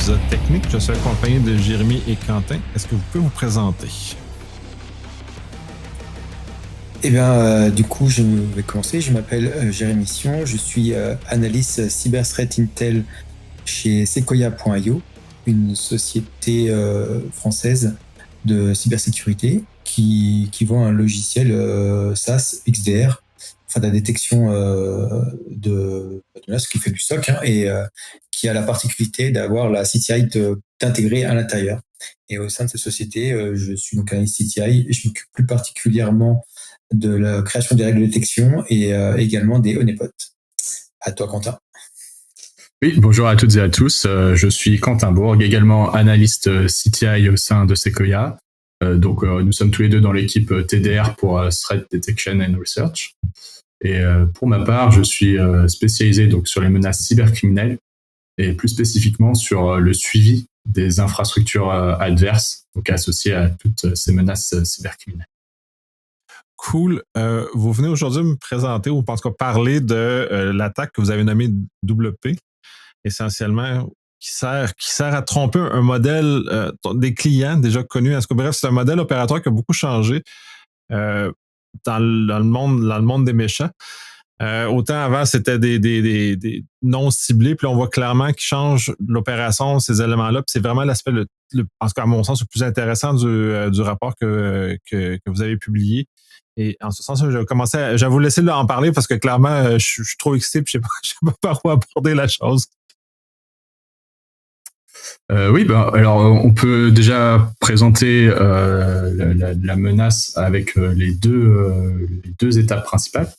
épisode technique. Je suis accompagné de Jérémy et Quentin. Est-ce que vous pouvez vous présenter? Du coup, je vais commencer. Je m'appelle Jérémy Sion. Je suis analyste Cyber Threat Intel chez Sequoia.io, une société française de cybersécurité qui vend un logiciel SaaS XDR, enfin de la détection de menaces, qui fait du SOC, et qui a la particularité d'avoir la CTI d'intégrer à l'intérieur. Et au sein de cette société, je suis donc analyste CTI et je m'occupe plus particulièrement de la création des règles de détection et également des honeypots. À toi, Quentin. Oui, bonjour à toutes et à tous. Je suis Quentin Bourg, également analyste CTI au sein de Sequoia. Nous sommes tous les deux dans l'équipe TDR pour Threat Detection and Research. Et pour ma part, je suis spécialisé donc sur les menaces cybercriminelles et plus spécifiquement sur le suivi des infrastructures adverses, donc associées à toutes ces menaces cybercriminelles. Cool. Vous venez aujourd'hui me présenter, ou en tout cas parler de l'attaque que vous avez nommée WP, essentiellement, qui sert à tromper un modèle des clients déjà connus. Bref, c'est un modèle opératoire qui a beaucoup changé dans le monde des méchants. Autant avant, c'était des non ciblés, puis là, on voit clairement qu'ils changent l'opération, ces éléments-là, puis c'est vraiment l'aspect, en tout cas, à mon sens, le plus intéressant du rapport que vous avez publié. Et en ce sens, je vais vous laisser là en parler parce que clairement, je suis trop excité, puis je sais pas par où aborder la chose. Alors on peut déjà présenter la menace avec les deux étapes principales.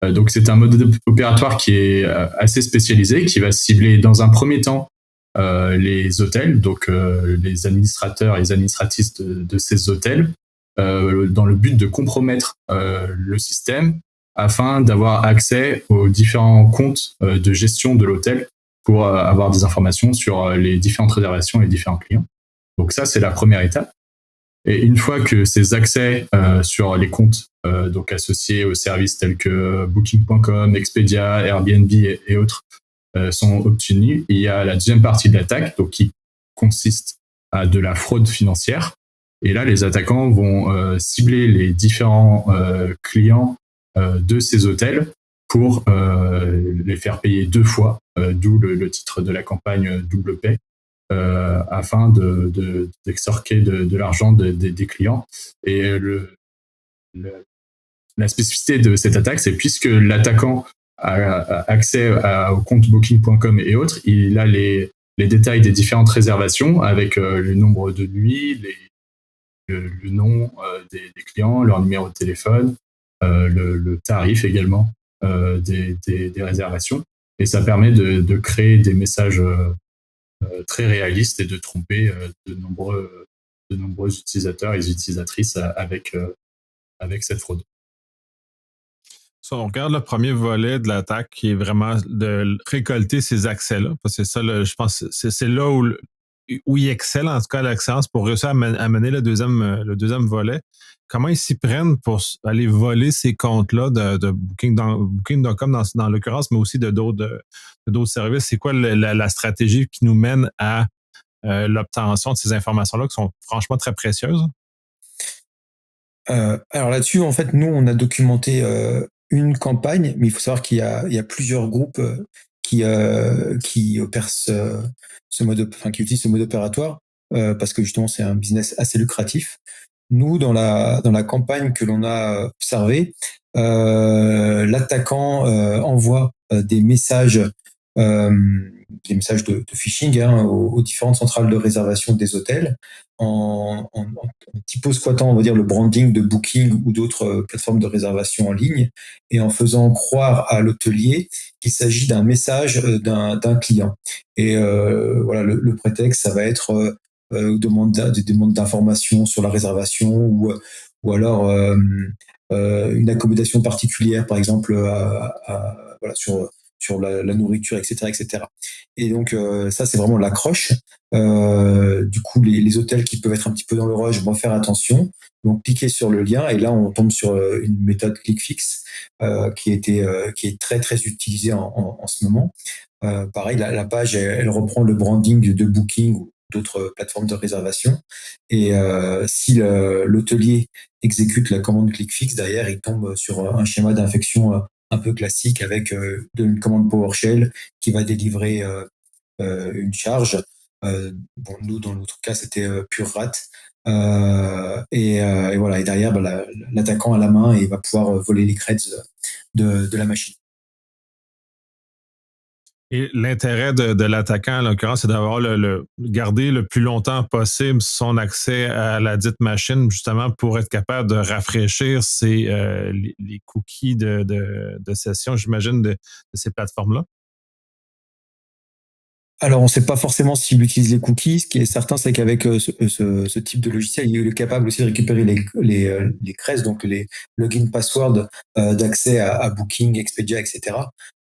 Donc c'est un mode opératoire qui est assez spécialisé, qui va cibler dans un premier temps les hôtels, donc les administrateurs et les administratrices de ces hôtels, dans le but de compromettre le système afin d'avoir accès aux différents comptes de gestion de l'hôtel pour avoir des informations sur les différentes réservations et les différents clients. Donc ça, c'est la première étape. Et une fois que ces accès sur les comptes donc associés aux services tels que Booking.com, Expedia, Airbnb et autres sont obtenus, il y a la deuxième partie de l'attaque, donc qui consiste à de la fraude financière. Et là, les attaquants vont cibler les différents clients de ces hôtels pour les faire payer deux fois, d'où le titre de la campagne Double Pay, afin d'extorquer de l'argent des clients. Et la spécificité de cette attaque, c'est puisque l'attaquant a accès au compte Booking.com et autres, il a les détails des différentes réservations avec le nombre de nuits, le nom des clients, leur numéro de téléphone, le tarif également des réservations. Et ça permet de créer des messages très réalistes et de tromper de nombreux utilisateurs et utilisatrices avec cette fraude. Si on regarde le premier volet de l'attaque, qui est vraiment de récolter ces accès-là, parce que c'est ça, je pense, c'est là où il excelle, en tout cas, l'excellence pour réussir à mener le deuxième volet. Comment ils s'y prennent pour aller voler ces comptes-là de Booking.com dans l'occurrence, mais aussi de d'autres services? C'est quoi la stratégie qui nous mène à l'obtention de ces informations-là qui sont franchement très précieuses? Alors là-dessus, en fait, nous, on a documenté une campagne, mais il faut savoir qu'il y a plusieurs groupes qui opèrent qui utilisent ce mode opératoire parce que justement, c'est un business assez lucratif. Nous, dans la campagne que l'on a observée, l'attaquant envoie des messages de phishing aux différentes centrales de réservation des hôtels en typo-squattant, on va dire, le branding de Booking ou d'autres plateformes de réservation en ligne et en faisant croire à l'hôtelier qu'il s'agit d'un message d'un client. Et voilà, le prétexte, ça va être des demandes d'informations sur la réservation ou alors une accommodation particulière, par exemple, voilà, sur sur la nourriture, etc., etc. Et donc ça, c'est vraiment l'accroche. Du coup, les hôtels qui peuvent être un petit peu dans le rush vont faire attention. Donc, cliquer sur le lien et là, on tombe sur une méthode ClickFix qui est très très utilisée en ce moment. Pareil, la page, elle reprend le branding de Booking ou d'autres plateformes de réservation. Et si l'hôtelier exécute la commande ClickFix, derrière, il tombe sur un schéma d'infection un peu classique avec une commande PowerShell qui va délivrer une charge. Bon, nous, dans notre cas, c'était pure rat. Et voilà. Et derrière, l'attaquant a la main et il va pouvoir voler les creds de la machine. Et l'intérêt de l'attaquant, en l'occurrence, c'est d'avoir garder le plus longtemps possible son accès à la dite machine, justement pour être capable de rafraîchir les cookies de session, j'imagine, de ces plateformes-là. Alors, on ne sait pas forcément s'il utilise les cookies. Ce qui est certain, c'est qu'avec ce type de logiciel, il est capable aussi de récupérer les creds, donc les login passwords d'accès à Booking, Expedia, etc.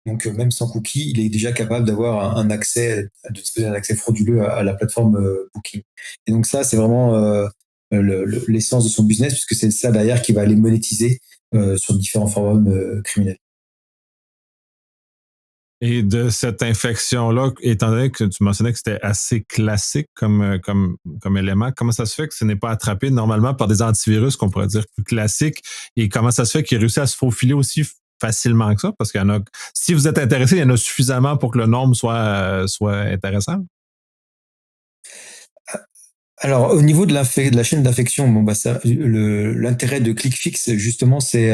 Donc, même sans cookies, il est déjà capable d'avoir un accès, de disposer d'un accès frauduleux à la plateforme Booking. Et donc ça, c'est vraiment l'essence de son business, puisque c'est ça derrière qui va aller monétiser sur différents forums criminels. Et de cette infection-là, étant donné que tu mentionnais que c'était assez classique comme élément, comment ça se fait que ce n'est pas attrapé normalement par des antivirus qu'on pourrait dire plus classiques? Et comment ça se fait qu'il réussit à se faufiler aussi facilement que ça? Parce qu'il y en a, si vous êtes intéressé, il y en a suffisamment pour que le nombre soit intéressant. Alors, au niveau de la chaîne d'infection, bon, l'intérêt de ClickFix, justement, c'est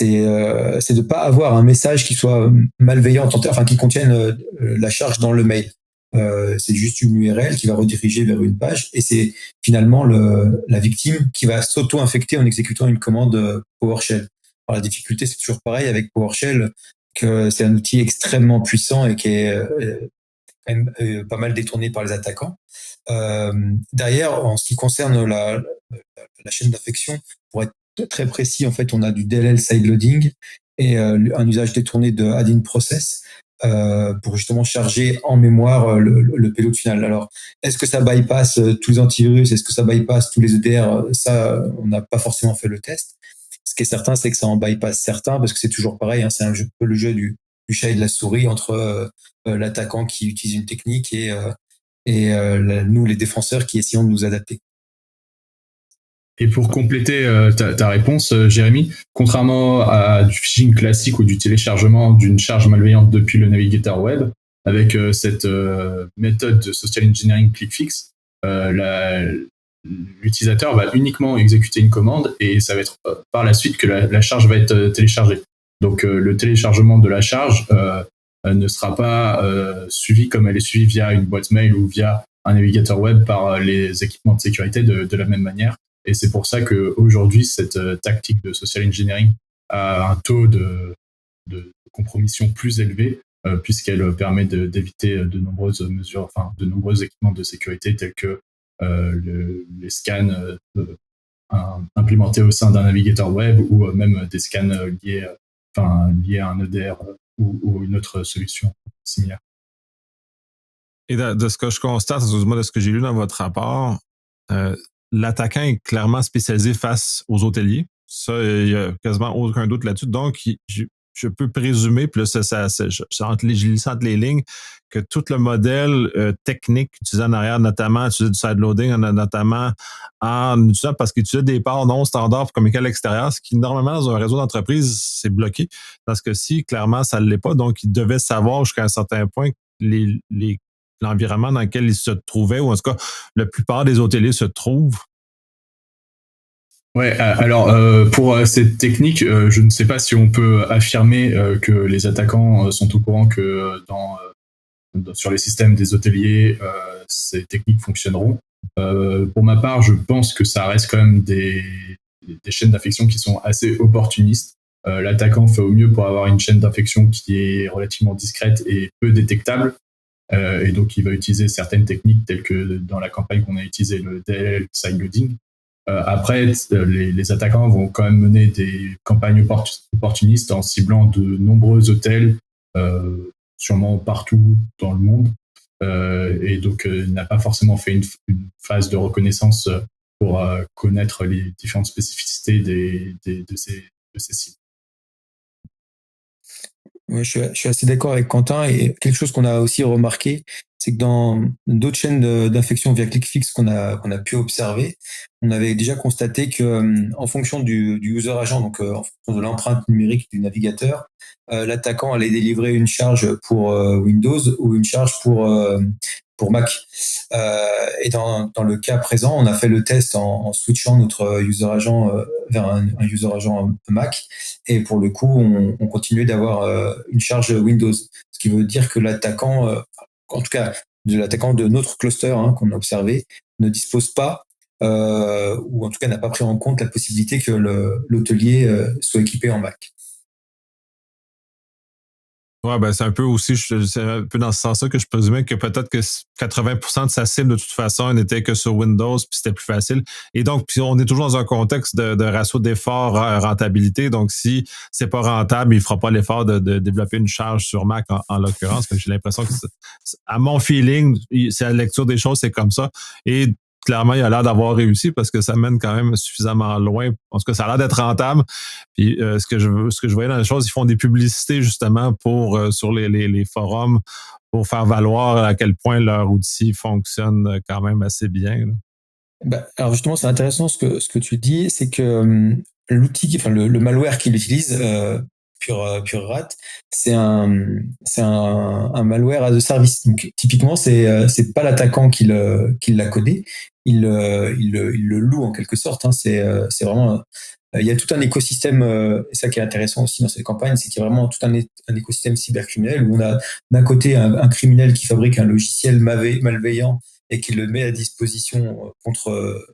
de pas avoir un message qui soit malveillant, enfin qui contienne la charge dans le mail. C'est juste une URL qui va rediriger vers une page et c'est finalement la victime qui va s'auto-infecter en exécutant une commande PowerShell. Alors, la difficulté, c'est toujours pareil avec PowerShell, que c'est un outil extrêmement puissant et qui est quand même pas mal détourné par les attaquants. Derrière, en ce qui concerne la chaîne d'infection, pour être très précis, en fait, on a du DLL sideloading et un usage détourné de add-in process pour justement charger en mémoire le payload final. Alors, est-ce que ça bypass tous les antivirus? Est-ce que ça bypass tous les EDR? Ça, on n'a pas forcément fait le test. Ce qui est certain, c'est que ça en bypass certains, parce que c'est toujours pareil, hein, c'est le jeu du chat et de la souris entre l'attaquant qui utilise une technique et nous, les défenseurs, qui essayons de nous adapter. Et pour compléter ta réponse, Jérémy, contrairement à du phishing classique ou du téléchargement d'une charge malveillante depuis le navigateur web, avec cette méthode de social engineering ClickFix, l'utilisateur va uniquement exécuter une commande et ça va être par la suite que la charge va être téléchargée. Donc le téléchargement de la charge ne sera pas suivi comme elle est suivie via une boîte mail ou via un navigateur web par les équipements de sécurité de la même manière. Et c'est pour ça qu'aujourd'hui, cette tactique de social engineering a un taux de compromission plus élevé, puisqu'elle permet d'éviter de nombreuses mesures, enfin de nombreux équipements de sécurité tels que les scans implémentés au sein d'un navigateur web ou même des scans liés à un EDR ou une autre solution similaire. Et de ce que je constate, excusez-moi, de ce que j'ai lu dans votre rapport, l'attaquant est clairement spécialisé face aux hôteliers. Ça, il n'y a quasiment aucun doute là-dessus. Donc, je peux présumer, puis là, je lis entre les lignes, que tout le modèle technique utilisé en arrière, notamment utiliser du sideloading, notamment en utilisant, parce qu'il utilise des ports non standards pour communiquer à l'extérieur, ce qui, normalement, dans un réseau d'entreprise, c'est bloqué. Dans ce cas-ci, clairement, ça ne l'est pas. Donc, il devait savoir jusqu'à un certain point l'environnement dans lequel il se trouvait, ou en tout cas, la plupart des hôteliers se trouvent. Ouais, alors pour cette technique, je ne sais pas si on peut affirmer que les attaquants sont au courant que sur les systèmes des hôteliers, ces techniques fonctionneront. Pour ma part, je pense que ça reste quand même des chaînes d'infection qui sont assez opportunistes. L'attaquant fait au mieux pour avoir une chaîne d'infection qui est relativement discrète et peu détectable. Et donc, il va utiliser certaines techniques telles que dans la campagne qu'on a utilisé, le DLL sideloading. Après, les attaquants vont quand même mener des campagnes opportunistes en ciblant de nombreux hôtels sûrement partout dans le monde. Et donc, il n'a pas forcément fait une phase de reconnaissance pour connaître les différentes spécificités de ces cibles. Ouais, je suis assez d'accord avec Quentin et quelque chose qu'on a aussi remarqué, c'est que dans d'autres chaînes d'infection via ClickFix qu'on a pu observer, on avait déjà constaté que en fonction du user agent, donc en fonction de l'empreinte numérique du navigateur, l'attaquant allait délivrer une charge pour Windows ou une charge pour Mac. Et dans le cas présent, on a fait le test en switchant notre user agent vers un user agent Mac. Et pour le coup, on continuait d'avoir une charge Windows. Ce qui veut dire que l'attaquant, en tout cas de l'attaquant de notre cluster qu'on a observé, ne dispose pas, ou en tout cas n'a pas pris en compte la possibilité que l'hôtelier soit équipé en Mac. Ouais, ben c'est un peu aussi, c'est un peu dans ce sens-là que je présumais que peut-être que 80% de sa cible, de toute façon, n'était que sur Windows, puis c'était plus facile. Et donc, puis on est toujours dans un contexte de ratio d'effort rentabilité. Donc, si c'est pas rentable, il fera pas l'effort de développer une charge sur Mac en l'occurrence. Fait que j'ai l'impression que, à mon feeling, c'est la lecture des choses, c'est comme ça. Et clairement, il a l'air d'avoir réussi parce que ça mène quand même suffisamment loin. En tout cas, ça a l'air d'être rentable. Puis ce que je voyais dans les choses, ils font des publicités justement pour sur les forums pour faire valoir à quel point leur outil fonctionne quand même assez bien. Là. Bah, alors justement, c'est intéressant ce que tu dis, c'est que l'outil, enfin le malware qu'il utilise, Pure Rat, c'est un malware as a service. Donc typiquement, c'est pas l'attaquant qui l'a codé, il le loue en quelque sorte. C'est vraiment il y a tout un écosystème, et ça qui est intéressant aussi dans cette campagne, c'est qu'il y a vraiment tout un écosystème cybercriminel où on a d'un côté un criminel qui fabrique un logiciel malveillant et qui le met à disposition contre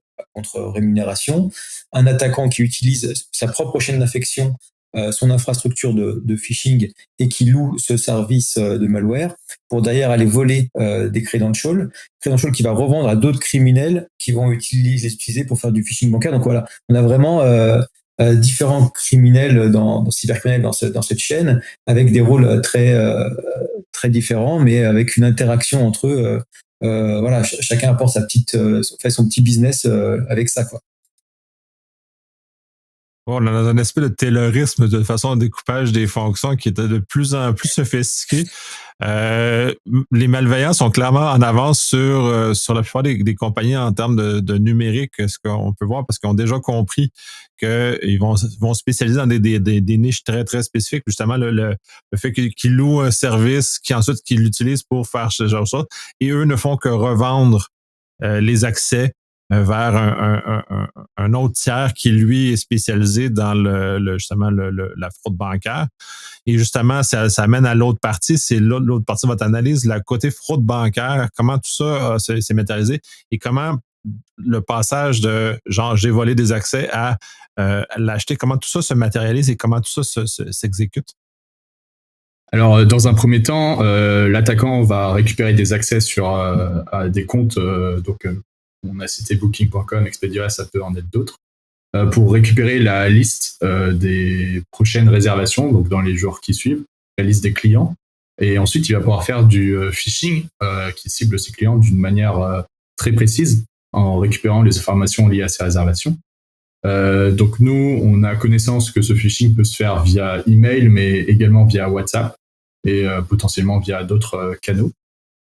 rémunération, un attaquant qui utilise sa propre chaîne d'infection, son infrastructure de phishing et qui loue ce service de malware pour derrière aller voler des credentials qui va revendre à d'autres criminels qui vont les utiliser pour faire du phishing bancaire. Donc voilà, on a vraiment différents criminels cybercriminels dans cette chaîne avec des rôles très différents, mais avec une interaction entre eux. Voilà, chacun apporte fait son petit business avec ça, quoi. Bon, on a un aspect de taylorisme de façon de découpage des fonctions qui était de plus en plus sophistiqué. Les malveillants sont clairement en avance sur la plupart des compagnies en termes de numérique, ce qu'on peut voir, parce qu'ils ont déjà compris qu'ils vont spécialiser dans des niches très, très spécifiques. Justement, le fait qu'ils louent un service qu'ils l'utilisent pour faire ce genre de choses. Et eux ne font que revendre les accès vers un autre tiers qui, lui, est spécialisé dans justement la fraude bancaire. Et justement, ça mène à l'autre partie, c'est l'autre partie de votre analyse, la côté fraude bancaire, comment tout ça s'est matérialisé et comment le passage de genre j'ai volé des accès à l'acheter, comment tout ça se matérialise et comment tout ça s'exécute? Alors, dans un premier temps, l'attaquant va récupérer des accès sur à des comptes. On a cité Booking.com, Expedia, ça peut en être d'autres, pour récupérer la liste des prochaines réservations, donc dans les jours qui suivent, la liste des clients. Et ensuite, il va pouvoir faire du phishing qui cible ses clients d'une manière très précise en récupérant les informations liées à ces réservations. Donc nous, on a connaissance que ce phishing peut se faire via email, mais également via WhatsApp et potentiellement via d'autres canaux.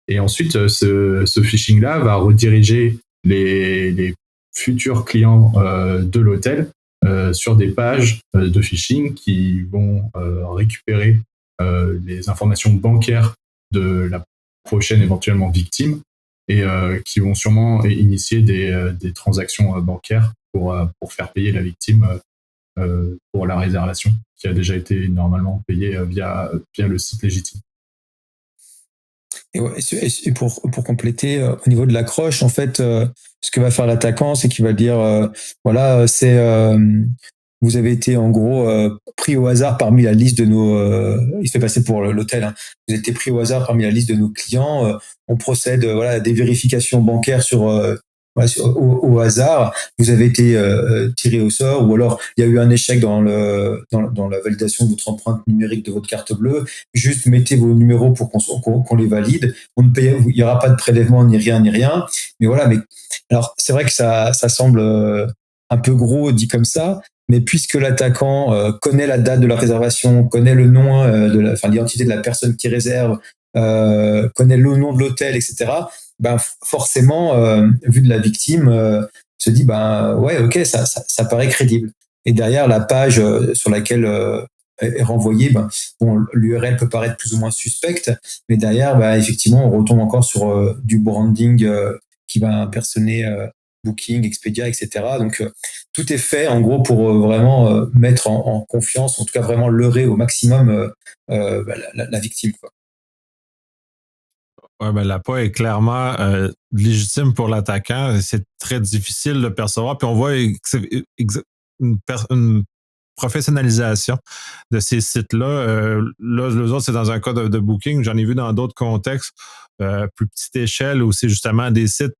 Et ensuite, ce phishing-là va rediriger les futurs clients de l'hôtel sur des pages de phishing qui vont récupérer les informations bancaires de la prochaine éventuellement victime et qui vont sûrement initier des transactions bancaires pour faire payer la victime pour la réservation qui a déjà été normalement payée via le site légitime. Et pour compléter, au niveau de l'accroche, en fait, ce que va faire l'attaquant, c'est qu'il va dire, voilà, vous avez été en gros pris au hasard parmi la liste de nos. Il se fait passer pour l'hôtel. Hein. Vous avez été pris au hasard parmi la liste de nos clients. On procède, voilà, à des vérifications bancaires sur voilà, au hasard, vous avez été tiré au sort, ou alors il y a eu un échec dans la validation de votre empreinte numérique de votre carte bleue. Juste mettez vos numéros pour qu'on les valide. Il n'y aura pas de prélèvement ni rien. Mais voilà. Mais alors c'est vrai que ça semble un peu gros dit comme ça. Mais puisque l'attaquant connaît la date de la réservation, connaît le nom l'identité de la personne qui réserve, connaît le nom de l'hôtel, etc. Ben forcément, vu de la victime, se dit ben ouais, ok, ça paraît crédible. Et derrière la page sur laquelle est renvoyée, ben bon, l'URL peut paraître plus ou moins suspecte, mais derrière, ben, effectivement, on retombe encore sur du branding qui va impersoner Booking, Expedia, etc. Donc tout est fait en gros pour vraiment mettre en confiance, en tout cas vraiment leurrer au maximum la victime, quoi. Ouais, ben, l'appât est clairement légitime pour l'attaquant. C'est très difficile de percevoir. Puis on voit une professionnalisation de ces sites-là. Là, les autres, c'est dans un cas de booking. J'en ai vu dans d'autres contextes, plus petite échelle, où c'est justement des sites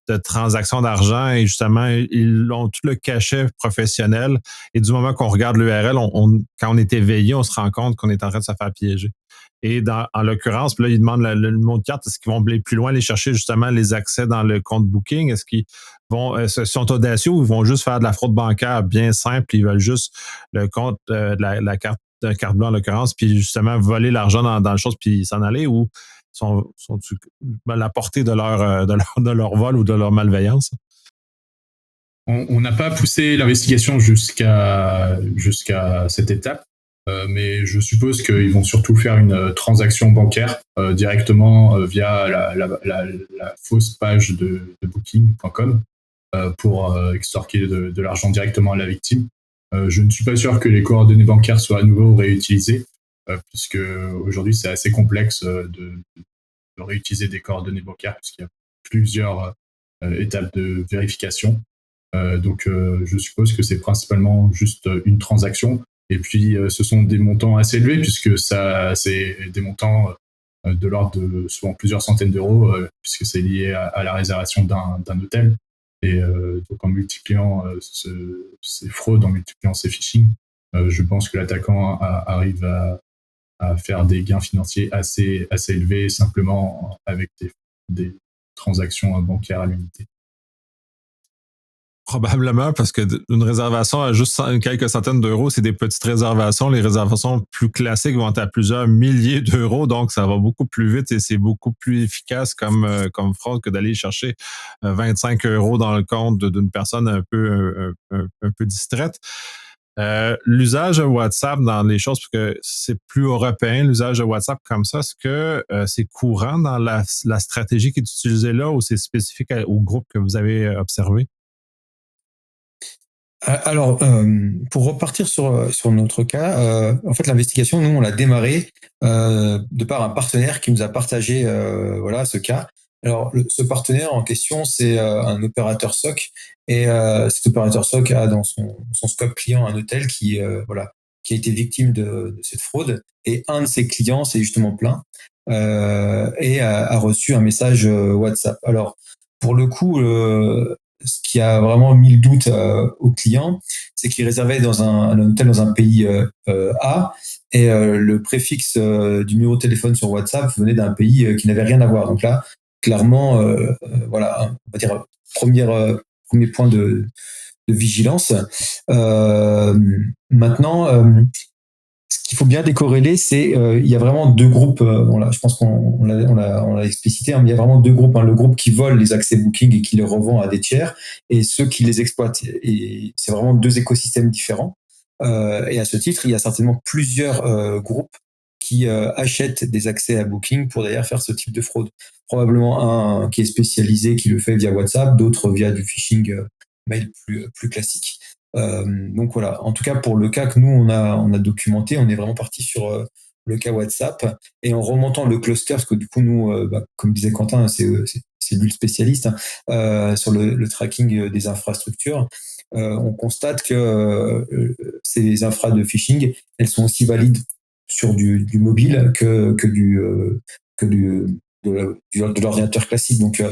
de transactions d'argent et justement, ils ont tout le cachet professionnel. Et du moment qu'on regarde l'URL, quand on est éveillé, on se rend compte qu'on est en train de se faire piéger. Et en l'occurrence, là, ils demandent le numéro de carte. Est-ce qu'ils vont aller plus loin, aller chercher justement les accès dans le compte Booking? Est-ce qu'ils sont audacieux ou ils vont juste faire de la fraude bancaire bien simple? Ils veulent juste le compte de la carte bleue en l'occurrence, puis justement voler l'argent dans le chose puis s'en aller, ou sont à la portée de leur vol ou de leur malveillance? On n'a pas poussé l'investigation jusqu'à cette étape. Mais je suppose qu'ils vont surtout faire une transaction bancaire directement via la fausse page de booking.com pour extorquer de l'argent directement à la victime. Je ne suis pas sûr que les coordonnées bancaires soient à nouveau réutilisées, puisque aujourd'hui c'est assez complexe de réutiliser des coordonnées bancaires, puisqu'il y a plusieurs étapes de vérification. Donc je suppose que c'est principalement juste une transaction. Et puis, ce sont des montants assez élevés, puisque c'est des montants de l'ordre de souvent plusieurs centaines d'euros, puisque c'est lié à la réservation d'un hôtel. Et donc, en multipliant ces fraudes, en multipliant ces phishing, je pense que l'attaquant arrive à faire des gains financiers assez élevés, simplement avec des transactions bancaires à l'unité. Probablement, parce que une réservation à juste quelques centaines d'euros, c'est des petites réservations. Les réservations plus classiques vont être à plusieurs milliers d'euros, donc ça va beaucoup plus vite et c'est beaucoup plus efficace comme fraude que d'aller chercher 25 euros dans le compte d'une personne un peu distraite. L'usage de WhatsApp dans les choses, parce que c'est plus européen, l'usage de WhatsApp comme ça, est-ce que c'est courant dans la stratégie qui est utilisée là, ou c'est spécifique au groupe que vous avez observé? Alors, pour repartir sur notre cas, en fait, l'investigation, nous, on l'a démarré de par un partenaire qui nous a partagé voilà ce cas. Alors, ce partenaire en question, c'est un opérateur SOC, et cet opérateur SOC a dans son scope client un hôtel qui a été victime de cette fraude, et un de ses clients s'est justement plaint et a reçu un message WhatsApp. Alors, pour le coup, ce qui a vraiment mis le doute au client, c'est qu'il réservait dans un hôtel dans un pays A, et le préfixe du numéro de téléphone sur WhatsApp venait d'un pays qui n'avait rien à voir. Donc là, clairement, voilà, on va dire premier point de vigilance. Maintenant, ce qu'il faut bien décorréler, c'est il y a vraiment deux groupes. Je pense qu'on l'a explicité. Hein, mais il y a vraiment deux groupes. Hein, le groupe qui vole les accès Booking et qui les revend à des tiers, et ceux qui les exploitent. Et c'est vraiment deux écosystèmes différents. Et à ce titre, il y a certainement plusieurs groupes qui achètent des accès à Booking pour d'ailleurs faire ce type de fraude. Probablement un qui est spécialisé, qui le fait via WhatsApp, d'autres via du phishing mail plus classique. Donc voilà, en tout cas pour le cas que nous on a documenté, on est vraiment parti sur le cas WhatsApp, et en remontant le cluster, parce que du coup nous, comme disait Quentin, c'est lui le spécialiste, hein, sur le tracking des infrastructures, on constate que ces infras de phishing, elles sont aussi valides sur du mobile que du de l'ordinateur classique. Donc,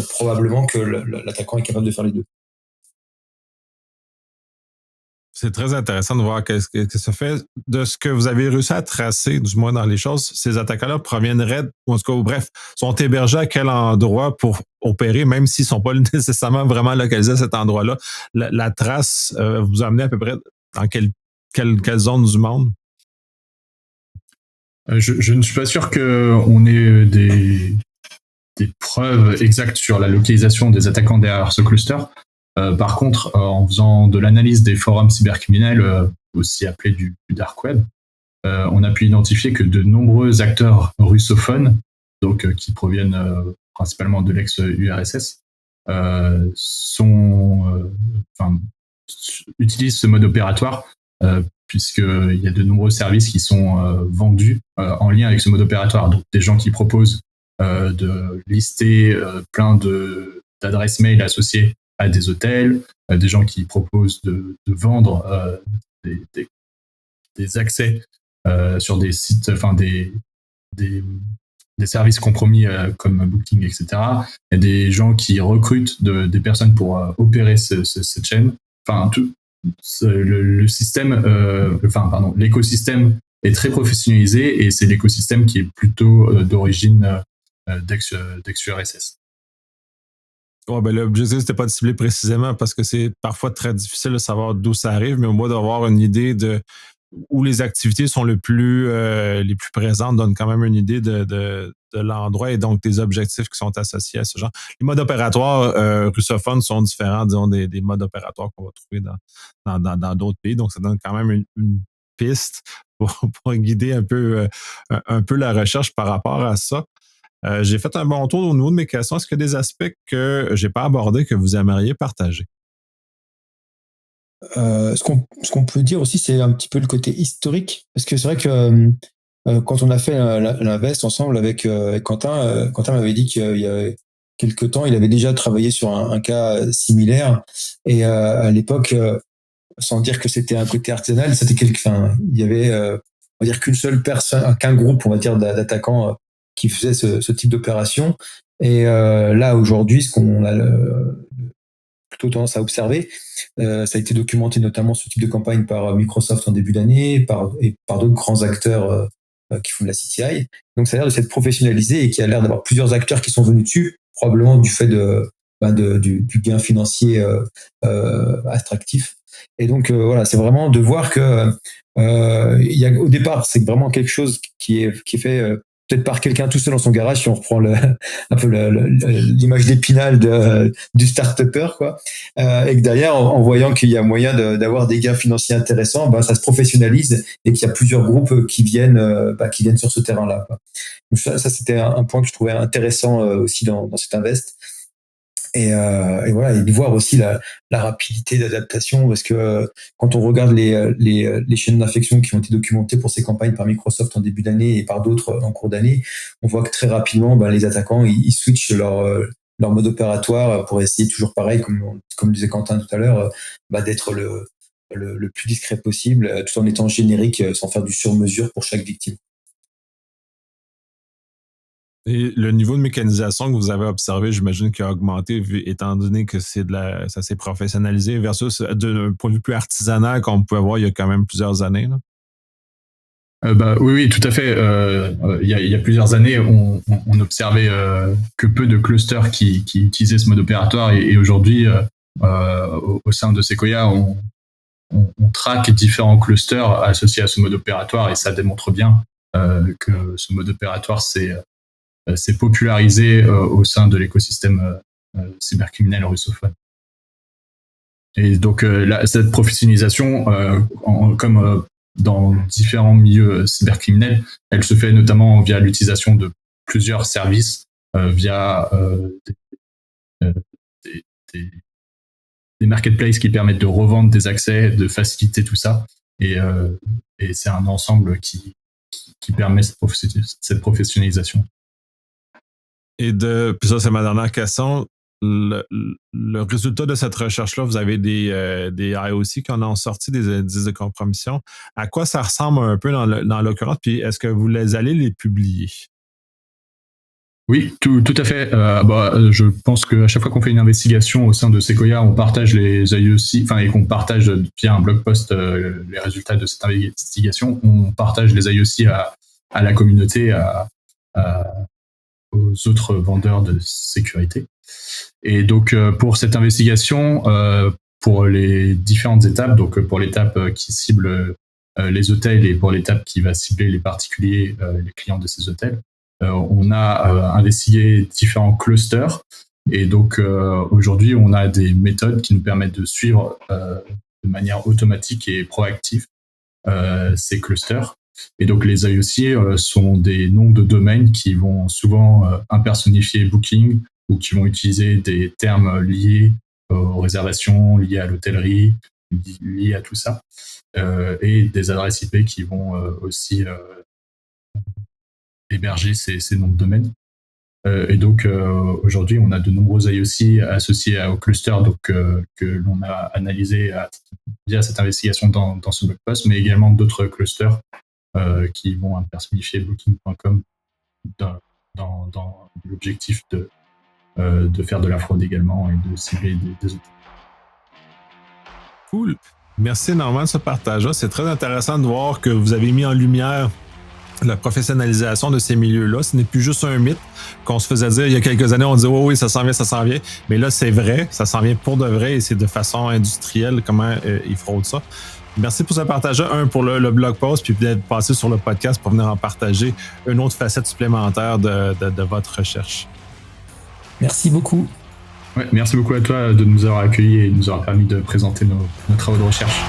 probablement que l'attaquant est capable de faire les deux. C'est très intéressant de voir qu'est-ce que ça fait. De ce que vous avez réussi à tracer, du moins dans les choses, ces attaquants-là proviendraient, ou en tout cas, bref, sont hébergés à quel endroit pour opérer, même s'ils ne sont pas nécessairement vraiment localisés à cet endroit-là. La trace vous a amené à peu près dans quelle zone du monde? Je ne suis pas sûr qu'on ait des preuves exactes sur la localisation des attaquants derrière ce cluster. Par contre, en faisant de l'analyse des forums cybercriminels, aussi appelés du dark web, on a pu identifier que de nombreux acteurs russophones, donc qui proviennent principalement de l'ex-URSS, utilisent ce mode opératoire, puisqu'il y a de nombreux services qui sont vendus en lien avec ce mode opératoire. Donc des gens qui proposent de lister plein d'adresses mail associées à des hôtels, des gens qui proposent de vendre des accès sur des sites, des services compromis comme Booking, etc. Il y a des gens qui recrutent des personnes pour opérer cette chaîne. Enfin, le système, l'écosystème est très professionnalisé et c'est l'écosystème qui est plutôt d'origine d'ex-URSS. Ouais, ben l'objectif, c'était pas de cibler précisément parce que c'est parfois très difficile de savoir d'où ça arrive, mais au moins d'avoir une idée de où les activités sont les plus présentes donne quand même une idée de l'endroit et donc des objectifs qui sont associés à ce genre. Les modes opératoires russophones sont différents, disons, des modes opératoires qu'on va trouver dans d'autres pays. Donc, ça donne quand même une piste pour guider un peu la recherche par rapport à ça. J'ai fait un bon tour au niveau de mes questions. Est-ce qu'il y a des aspects que j'ai pas abordés que vous aimeriez partager? Ce qu'on peut dire aussi, c'est un petit peu le côté historique, parce que c'est vrai que quand on a fait l'invest ensemble avec Quentin, Quentin m'avait dit qu'il y a quelque temps, il avait déjà travaillé sur un cas similaire, et à l'époque, sans dire que c'était un côté artisanal, il y avait, on va dire qu'une seule personne, qu'un groupe, on va dire, d'attaquants qui faisait ce type d'opération. Et là, aujourd'hui, ce qu'on a plutôt tendance à observer, ça a été documenté notamment ce type de campagne par Microsoft en début d'année et par d'autres grands acteurs qui font de la CTI. Donc ça a l'air de s'être professionnalisé et qu'il y a l'air d'avoir plusieurs acteurs qui sont venus dessus, probablement du fait du gain financier attractif. Et donc voilà, c'est vraiment de voir que au départ, c'est vraiment quelque chose qui est fait peut-être par quelqu'un tout seul dans son garage, si on reprend un peu l'image d'Épinal du start-upper, quoi. Et que derrière, en voyant qu'il y a moyen d'avoir des gains financiers intéressants, ça se professionnalise et qu'il y a plusieurs groupes qui viennent sur ce terrain-là, quoi. Donc ça c'était un point que je trouvais intéressant aussi dans cet invest. Et voilà, et de voir aussi la rapidité d'adaptation, parce que quand on regarde les chaînes d'infection qui ont été documentées pour ces campagnes par Microsoft en début d'année et par d'autres en cours d'année, on voit que très rapidement, les attaquants, ils switchent leur mode opératoire pour essayer toujours pareil, comme disait Quentin tout à l'heure, d'être le plus discret possible, tout en étant générique, sans faire du sur-mesure pour chaque victime. Et le niveau de mécanisation que vous avez observé, j'imagine qu'il a augmenté, étant donné que ça s'est professionnalisé versus d'un point de vue plus artisanal qu'on peut avoir il y a quand même plusieurs années, là. Oui, tout à fait. Il y a plusieurs années, on observait que peu de clusters qui utilisaient ce mode opératoire et aujourd'hui, au sein de Sequoia, on traque différents clusters associés à ce mode opératoire et ça démontre bien que ce mode opératoire s'est popularisé au sein de l'écosystème cybercriminel russophone. Et donc cette professionnalisation, comme dans différents milieux cybercriminels, elle se fait notamment via l'utilisation de plusieurs services, via des marketplaces qui permettent de revendre des accès, de faciliter tout ça. Et c'est un ensemble qui permet cette professionnalisation. Et puis ça, c'est ma dernière question. Le résultat de cette recherche-là, vous avez des IOC qui en ont sorti des indices de compromission. À quoi ça ressemble un peu dans l'occurrence? Puis est-ce que vous allez les publier? Oui, tout à fait. Je pense qu'à chaque fois qu'on fait une investigation au sein de Sequoia, on partage les IOC, et qu'on partage via un blog post les résultats de cette investigation, on partage les IOC à la communauté, aux autres vendeurs de sécurité. Et donc pour cette investigation, pour les différentes étapes, donc pour l'étape qui cible les hôtels et pour l'étape qui va cibler les particuliers, les clients de ces hôtels, on a investigué différents clusters. Et donc aujourd'hui, on a des méthodes qui nous permettent de suivre de manière automatique et proactive ces clusters. Et donc les IOC sont des noms de domaines qui vont souvent impersonnifier Booking ou qui vont utiliser des termes liés aux réservations, liés à l'hôtellerie, liés à tout ça, et des adresses IP qui vont aussi héberger ces noms de domaines. Et donc aujourd'hui, on a de nombreux IOC associés au cluster que l'on a analysé via cette investigation dans ce blog post, mais également d'autres clusters qui vont impersonnifier Booking.com dans l'objectif de faire de la fraude également et de cibler des hôtels. Cool. Merci énormément de ce partage-là. C'est très intéressant de voir que vous avez mis en lumière la professionnalisation de ces milieux-là. Ce n'est plus juste un mythe qu'on se faisait dire il y a quelques années. On disait oui, ça s'en vient. Mais là, c'est vrai, ça s'en vient pour de vrai et c'est de façon industrielle comment ils fraudent ça. Merci pour ce partage-là. Pour le blog post, puis peut-être passer sur le podcast pour venir en partager une autre facette supplémentaire de votre recherche. Merci beaucoup. Ouais, merci beaucoup à toi de nous avoir accueillis et de nous avoir permis de présenter nos travaux de recherche.